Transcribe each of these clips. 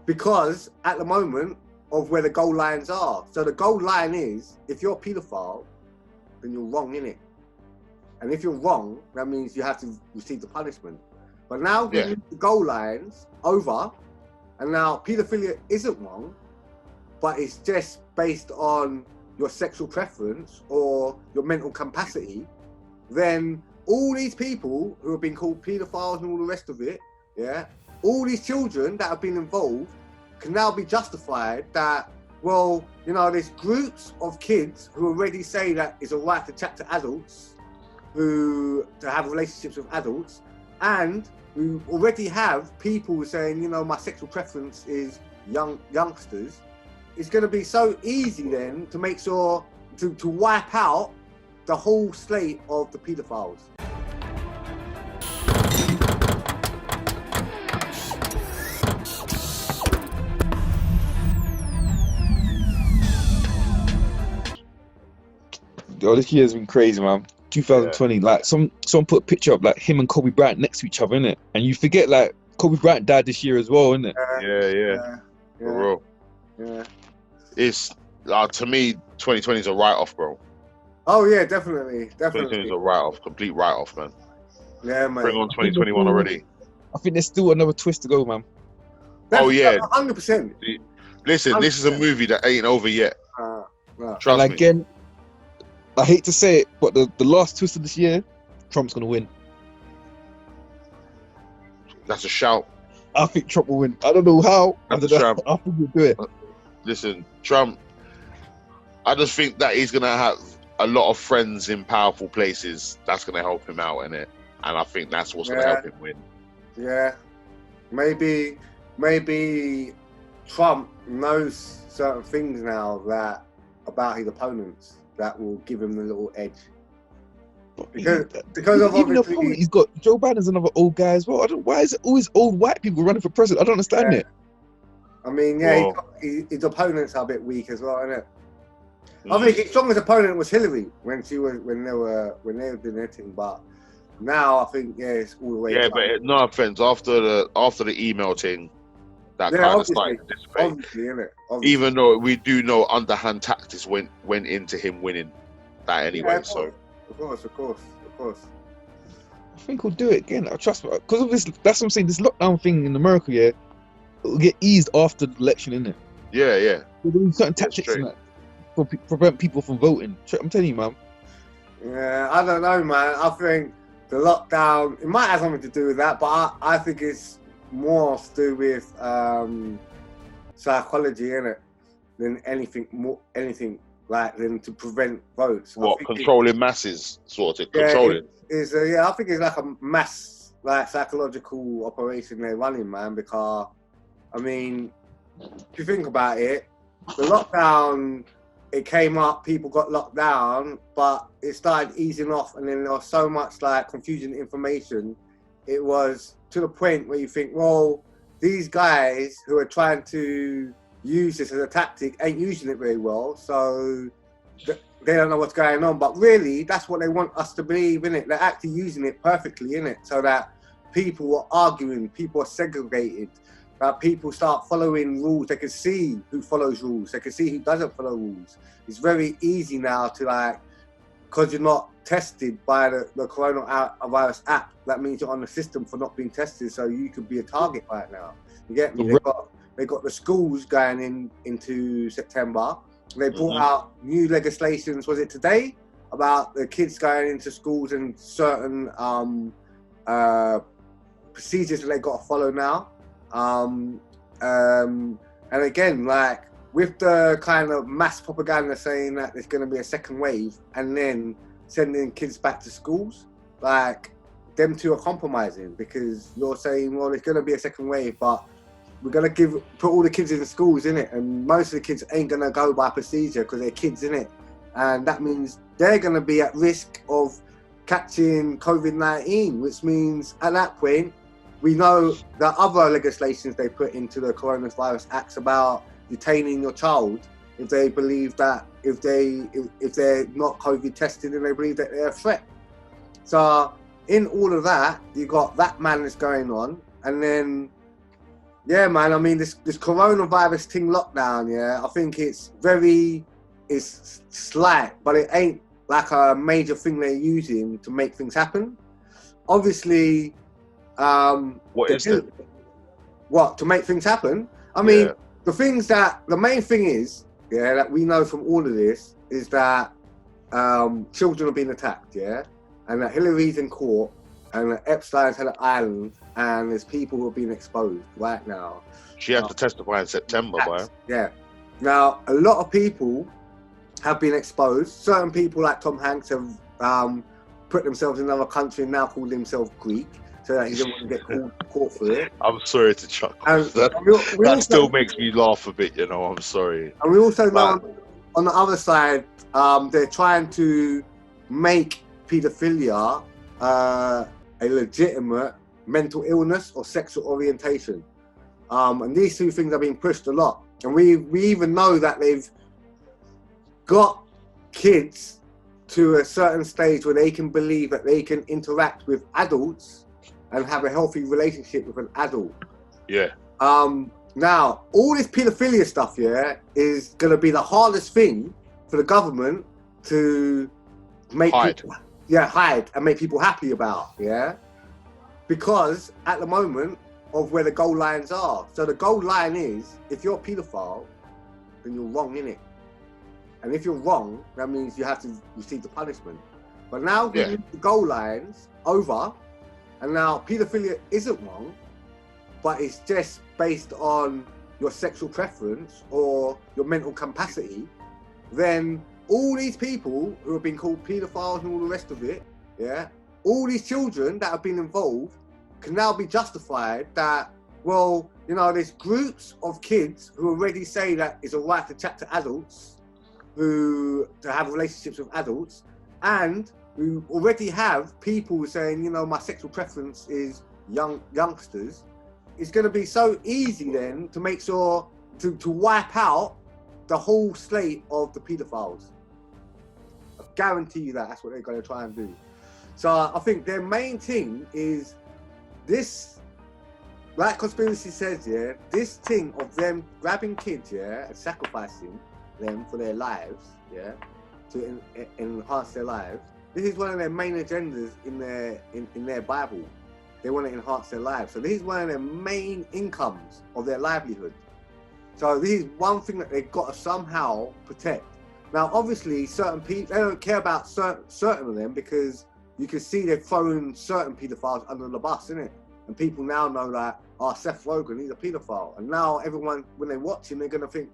because at the moment of where the goal lines are. So the goal line is, if you're a paedophile, then you're wrong, innit? And if you're wrong, that means you have to receive the punishment. But now we move the goal lines over, and now paedophilia isn't wrong, but it's just based on your sexual preference or your mental capacity, then all these people who have been called paedophiles and all the rest of it, all these children that have been involved can now be justified that, well, you know, there's groups of kids who already say that it's all right to chat to adults, to have relationships with adults, and we already have people saying, you know, my sexual preference is youngsters. It's going to be so easy then to make sure to wipe out the whole slate of the paedophiles. Yo, this year's been crazy, man. 2020, like someone put a picture up like him and Kobe Bryant next to each other, innit? And you forget like Kobe Bryant died this year as well, innit? Yeah. For real. Yeah. It's to me, 2020 is a write-off, bro. Oh yeah, definitely. 2020 is a write-off, complete write-off, man. Yeah, man. Bring on 2021 already. I think there's still another twist to go, man. Oh yeah, 100%. Listen, 100%. This is a movie that ain't over yet. Trust me. Again, I hate to say it, but the last twist of this year, Trump's gonna win. That's a shout. I think Trump will win. I don't know how. That's a shout. I think he'll do it. Listen, Trump, I just think that he's going to have a lot of friends in powerful places that's going to help him out in it. And I think that's what's going to help him win. Yeah. Maybe Trump knows certain things now about his opponents that will give him the little edge. Because of obviously... He's got Joe Biden's another old guy as well. Why is it always old white people running for president? I don't understand it. I mean, his opponents are a bit weak as well, isn't it? I think his strongest opponent was Hillary when they were doing their thing, but now I think it's all the way. Yeah, but no offense, after the email thing, that kind of started to dissipate. Obviously, isn't it? Obviously. Even though we do know underhand tactics went into him winning that anyway. Of course. I think he'll do it again. I trust me, because of this. That's what I'm saying. This lockdown thing in America, it will get eased after the election, innit? Yeah. There's certain tactics in that to prevent people from voting. I'm telling you, man. Yeah, I don't know, man. I think the lockdown, it might have something to do with that, but I think it's more to do with psychology, innit? Than anything than to prevent votes. What, controlling masses, sort of controlling? I think it's like a mass, like psychological operation they're running, man. Because I mean, if you think about it, the lockdown, it came up, people got locked down, but it started easing off, and then there was so much like confusing information. It was to the point where you think, well, these guys who are trying to use this as a tactic ain't using it very well, so they don't know what's going on. But really, that's what they want us to believe, innit? They're actually using it perfectly, innit? So that people are arguing, people are segregated, that people start following rules. They can see who follows rules, they can see who doesn't follow rules. It's very easy now to because you're not tested by the coronavirus app, that means you're on the system for not being tested, so you could be a target right now. You get me? They got the schools going into September. They brought out new legislations, was it today, about the kids going into schools and certain procedures that they got to follow now. And again, like with the kind of mass propaganda saying that there's going to be a second wave and then sending kids back to schools, like them two are compromising, because you're saying, well, there's going to be a second wave, but we're going to put all the kids in the schools, innit? And most of the kids ain't going to go by procedure because they're kids, innit? And that means they're going to be at risk of catching COVID-19, which means at that point, we know that other legislations they put into the coronavirus acts about detaining your child if they believe that if they're not COVID tested and they believe that they're a threat. So in all of that, you got that madness going on, and then Yeah, man. I mean, this coronavirus thing lockdown, yeah, I think it's slight, but it ain't like a major thing they're using to make things happen. Obviously, What is it? What, to make things happen? I mean, the main thing is, yeah, that we know from all of this is that children are being attacked, yeah, and that Hillary's in court, and that Epstein's had an island, and there's people who are being exposed right now. She had to testify in September, boy. Yeah. Now, a lot of people have been exposed. Certain people, like Tom Hanks, have put themselves in another country and now call themselves Greek, so that he doesn't want to get caught for it. I'm sorry to chuckle. And that still makes me laugh a bit, you know. I'm sorry. And we also know on the other side, they're trying to make paedophilia a legitimate mental illness or sexual orientation. And these two things are being pushed a lot. And we even know that they've got kids to a certain stage where they can believe that they can interact with adults and have a healthy relationship with an adult. Yeah. Now, all this paedophilia stuff, yeah, is going to be the hardest thing for the government to make hide and make people happy about, yeah? Because at the moment of where the goal lines are. So the goal line is, if you're a paedophile, then you're wrong, innit? And if you're wrong, that means you have to receive the punishment. But now the goal line's over, and now paedophilia isn't wrong, but it's just based on your sexual preference or your mental capacity, then all these people who have been called paedophiles and all the rest of it, yeah, all these children that have been involved can now be justified that, well, you know, there's groups of kids who already say that it's a right to chat to adults, to have relationships with adults, and we already have people saying, you know, my sexual preference is youngsters. It's going to be so easy then to make sure to wipe out the whole slate of the paedophiles. I guarantee you that's what they're going to try and do. So I think their main thing is this, like conspiracy says, yeah, this thing of them grabbing kids, yeah, and sacrificing them for their lives, yeah, to enhance their lives. This is one of their main agendas in their Bible. They want to enhance their lives. So this is one of their main incomes of their livelihood. So this is one thing that they've got to somehow protect. Now, obviously, certain people, they don't care about certain of them, because you can see they've thrown certain paedophiles under the bus, innit? And people now know that, oh, Seth Rogen, he's a paedophile. And now everyone, when they watch him, they're going to think,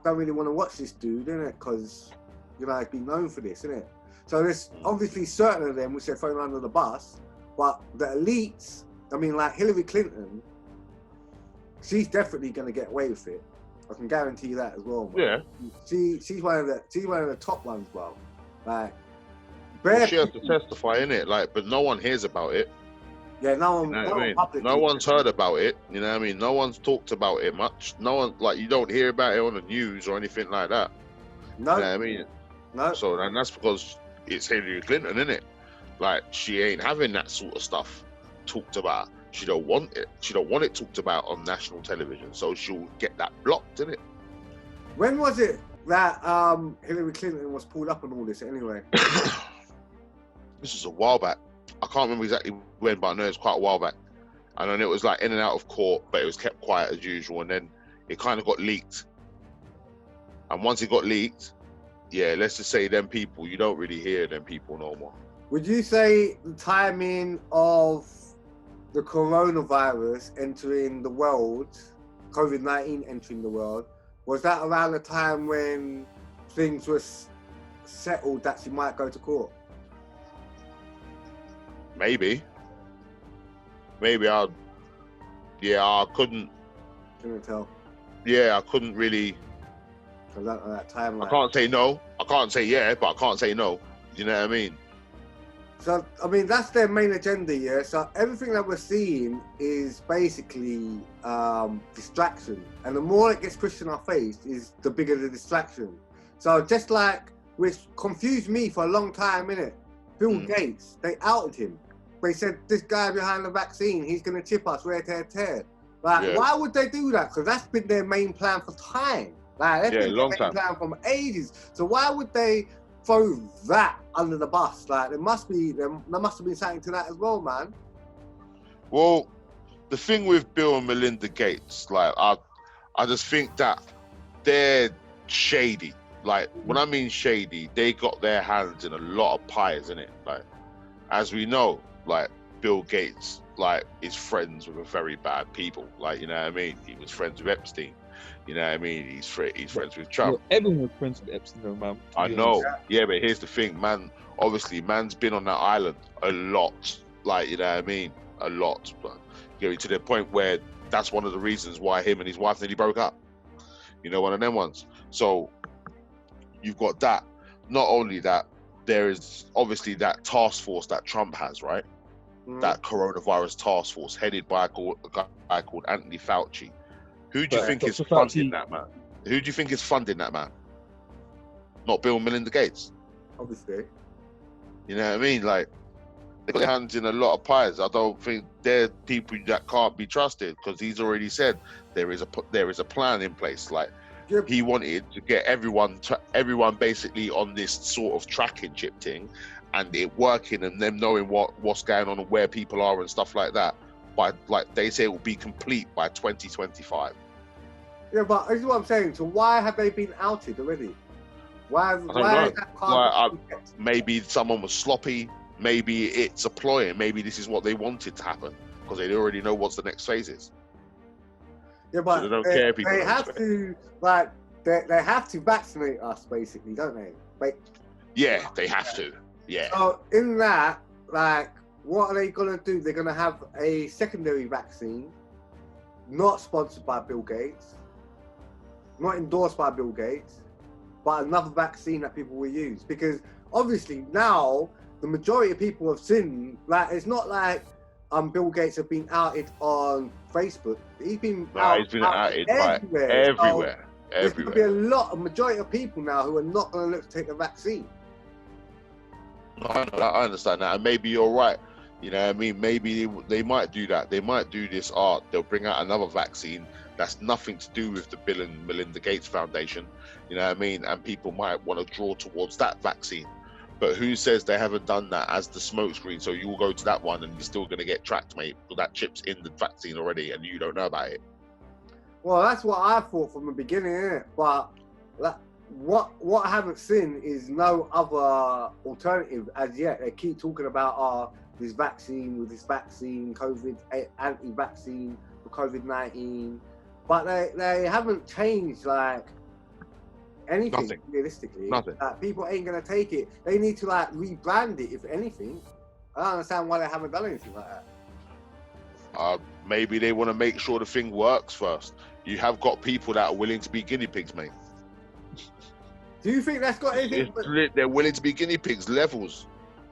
don't really want to watch this dude, innit? Because, you know, he's been known for this, innit? So there's obviously certain of them which they're thrown under the bus, but the elites, I mean, like Hillary Clinton, she's definitely going to get away with it. I can guarantee you that as well, man. Yeah. She's one of the top ones, bro. Like, she has to testify, innit? Like, but no one hears about it. Yeah, no one's heard about it. You know what I mean? No one's talked about it much. No one, like, you don't hear about it on the news or anything like that. No. You know what I mean? No. So, and that's because it's Hillary Clinton, innit? Like, she ain't having that sort of stuff talked about. She don't want it. She don't want it talked about on national television. So she'll get that blocked, innit? When was it that Hillary Clinton was pulled up on all this anyway? This was a while back. I can't remember exactly when, but I know it's quite a while back. And then it was like in and out of court, but it was kept quiet as usual. And then it kind of got leaked. And once it got leaked, yeah, let's just say them people, you don't really hear them people no more. Would you say the timing of the coronavirus entering the world, COVID-19 entering the world, was that around the time when things were settled that she might go to court? Maybe I couldn't tell. Yeah, I couldn't really. That timeline. I can't say no. I can't say yeah, but I can't say no. You know what I mean? So, I mean, that's their main agenda, yeah? So everything that we're seeing is basically distraction. And the more it gets pushed in our face, is the bigger the distraction. So just like, which confused me for a long time, innit? Bill Gates, they outed him. They said, this guy behind the vaccine, he's going to tip us, tear. Like, Yeah. why would they do that? Because that's been their main plan for time. Like, that's Yeah, been long their main time. plan from ages. So why would they throw that under the bus? Like, there must have been something to that as well, man. Well, the thing with Bill and Melinda Gates, like, I just think that they're shady. Like, when I mean shady, they got their hands in a lot of pies, innit? Like, as we know, like, Bill Gates, like, is friends with a very bad people. Like, you know what I mean? He was friends with Epstein. You know what I mean? He's friends with Trump. Yeah, everyone was friends with Epstein, though, man. I know. Yeah, but here's the thing, man. Obviously, man's been on that island a lot. Like, you know what I mean? A lot. But, you know, to the point where that's one of the reasons why him and his wife nearly broke up. You know, one of them ones. So you've got that. Not only that, there is obviously that task force that Trump has, right? That coronavirus task force headed by a guy called Anthony Fauci. Who do you think is funding that, man? Who do you think is funding that, man? Not Bill and Melinda Gates. Obviously. You know what I mean? Like, they got their hands in a lot of pies. I don't think they're people that can't be trusted, because he's already said there is a plan in place. Like, he wanted to get everyone basically on this sort of tracking chip thing, and it working, and them knowing what's going on and where people are and stuff like that. By, like, they say it will be complete by 2025. Yeah, but this is what I'm saying. So why have they been outed already? Why is that card? Maybe someone was sloppy. Maybe it's a ploy, and maybe this is what they wanted to happen, because they already know what's the next phase is. Yeah, but so they don't care. People they have to, like, they have to vaccinate us, basically, don't they? Yeah, they have to. Yeah. So in that, like, what are they gonna do? They're gonna have a secondary vaccine, not sponsored by Bill Gates, not endorsed by Bill Gates, but another vaccine that people will use. Because obviously now the majority of people have seen, like, it's not like Bill Gates have been outed on Facebook. He's been outed everywhere. Everywhere. There's going to be a majority of people now who are not going to look to take the vaccine. I understand that, and maybe you're right. You know what I mean? Maybe they might do that. They might do this art. They'll bring out another vaccine that's nothing to do with the Bill and Melinda Gates Foundation. You know what I mean? And people might want to draw towards that vaccine. But who says they haven't done that as the smokescreen? So you will go to that one and you're still going to get tracked, mate, because that chip's in the vaccine already and you don't know about it. Well, that's what I thought from the beginning, innit? But what I haven't seen is no other alternative as yet. They keep talking about this vaccine, COVID, anti-vaccine for COVID-19, but they haven't changed, like, anything. Realistically. Nothing. People ain't gonna take it. They need to, like, rebrand it, if anything. I don't understand why they haven't done anything like that. Maybe they want to make sure the thing works first. You have got people that are willing to be guinea pigs, mate. Do you think that's got anything? They're willing to be guinea pigs, levels.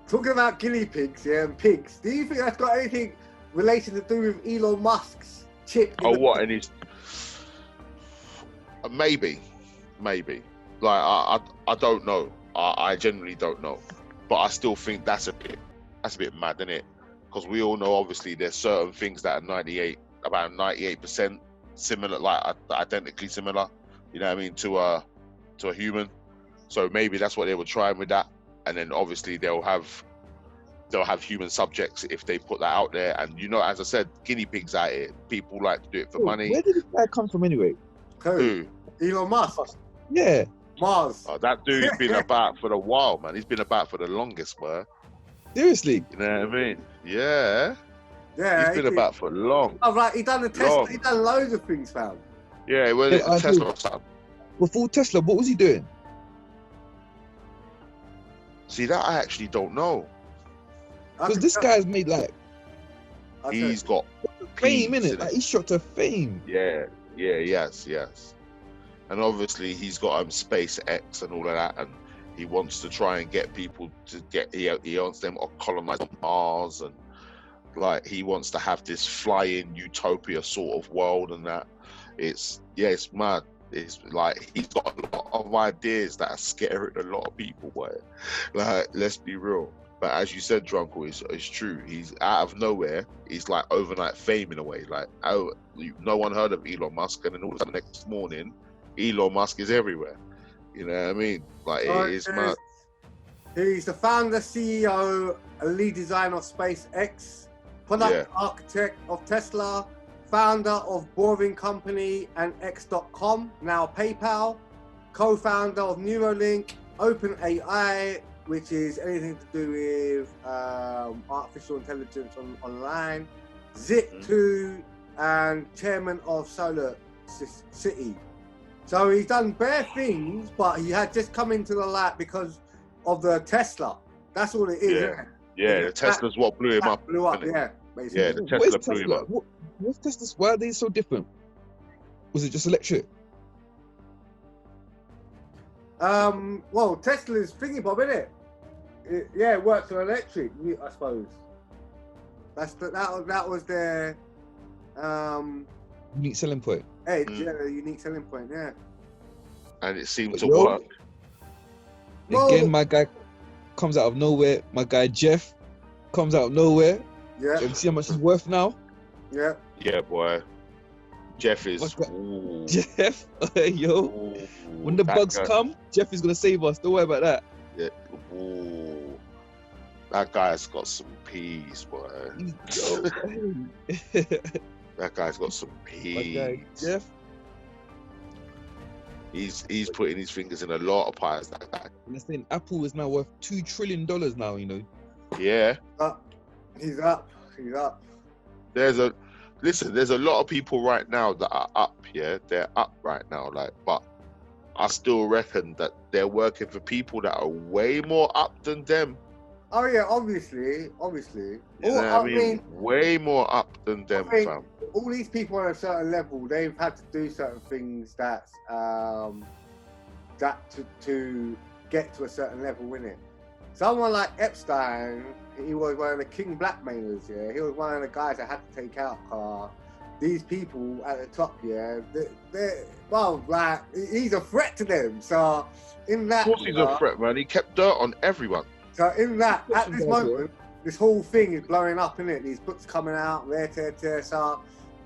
Talking about guinea pigs, yeah, and pigs. Do you think that's got anything related to do with Elon Musk's chip? What? And his maybe. Like, I don't know. I genuinely don't know. But I still think that's a bit mad, isn't it? Because we all know, obviously, there's certain things that are about 98% similar, like identically similar. You know what I mean, to a human. So maybe that's what they were trying with that. And then obviously they'll have human subjects if they put that out there. And, you know, as I said, guinea pigs out here. People like to do it for money. Where did this guy come from anyway? Who? Elon Musk. Yeah. Mars. Oh, that dude's been about for a while, man. He's been about for the longest, bro. Seriously? You know what I mean? Yeah. Yeah. He's been about for long. Oh, right. He done the Tesla. He done loads of things, fam. Yeah, well, it's Tesla or something. Before Tesla, what was he doing? See, that I actually don't know. Because this guy's made, like, he's got fame, innit? Like, he's shot to fame. Yeah, yes. And obviously he's got SpaceX and all of that, and he wants to try and get people to he wants them to colonize Mars, and, like, he wants to have this flying utopia sort of world, and that it's mad. It's like he's got a lot of ideas that are scaring a lot of people, boy. Like, let's be real. But as you said, Drunkle, it's true. He's out of nowhere. He's like overnight fame in a way. Like, oh, no one heard of Elon Musk, and then all of a sudden the next morning, Elon Musk is everywhere. You know what I mean? Like, it is mad. He's the founder, CEO, and lead designer of SpaceX, product architect of Tesla, founder of Boring Company and X.com, now PayPal, co-founder of Neuralink, OpenAI, which is anything to do with artificial intelligence online, Zip2, and chairman of Solar City. So he's done bare things, but he had just come into the light because of the Tesla. That's all it is, isn't it? Yeah, the Tesla's what blew him up. Blew up, yeah, basically. Yeah, the Tesla blew him up. What's Tesla's? Why are they so different? Was it just electric? Well, Tesla's thingy bob, isn't it? It works on electric, I suppose. That was their Unique selling point. edge, the unique selling point, yeah. And it seemed to work. Again, my guy comes out of nowhere. My guy Jeff comes out of nowhere. Yeah. You see how much he's worth now? Yeah. Yeah, boy. Jeff is. Jeff, yo. When the bugs come, Jeff is gonna save us. Don't worry about that. Yeah. That guy's got some peas, boy. That guy's got some peas. My guy Jeff. He's putting his fingers in a lot of pies. That guy. And they're saying Apple is now worth $2 trillion now. You know. Yeah. He's up. He's up. There's a lot of people right now that are up. Yeah, they're up right now. Like, but I still reckon that they're working for people that are way more up than them. Oh yeah, obviously. You know I mean, way more up than them, fam. All these people on a certain level, they've had to do certain things to get to a certain level, innit? Someone like Epstein, he was one of the king blackmailers, yeah. He was one of the guys that had to take out these people at the top, yeah. He's a threat to them. So in that, of course, he's a threat, man. He kept dirt on everyone. So in that, at this moment, this whole thing is blowing up, innit? These books coming out, so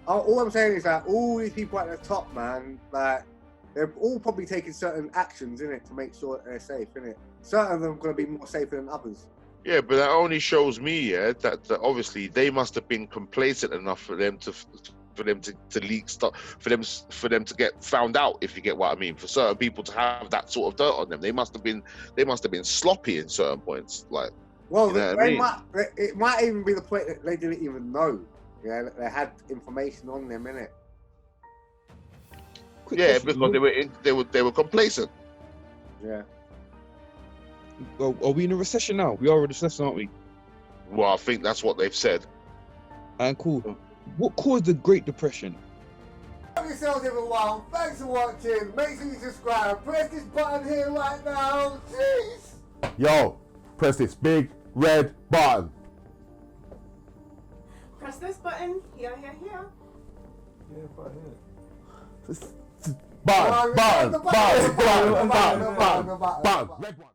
all I'm saying is that all these people at the top, man, like, they're all probably taking certain actions, innit, to make sure that they're safe, innit? Certain of them are going to be more safer than others. Yeah, but that only shows me, that obviously they must have been complacent enough for them to leak stuff, for them to get found out, if you get what I mean. For certain people to have that sort of dirt on them, they must have been sloppy in certain points. Like, well, you know it might even be the point that they didn't even know. Yeah, that they had information on them, innit? Because they were complacent. Yeah. Well, are we in a recession now? We are in a recession, aren't we? Well, I think that's what they've said. And cool. What caused the Great Depression? Help yourselves, everyone. Thanks for watching. Make sure you subscribe. Press this button here right now. Jeez. Yo, press this big red button. Press this button. Here. Button. Red button.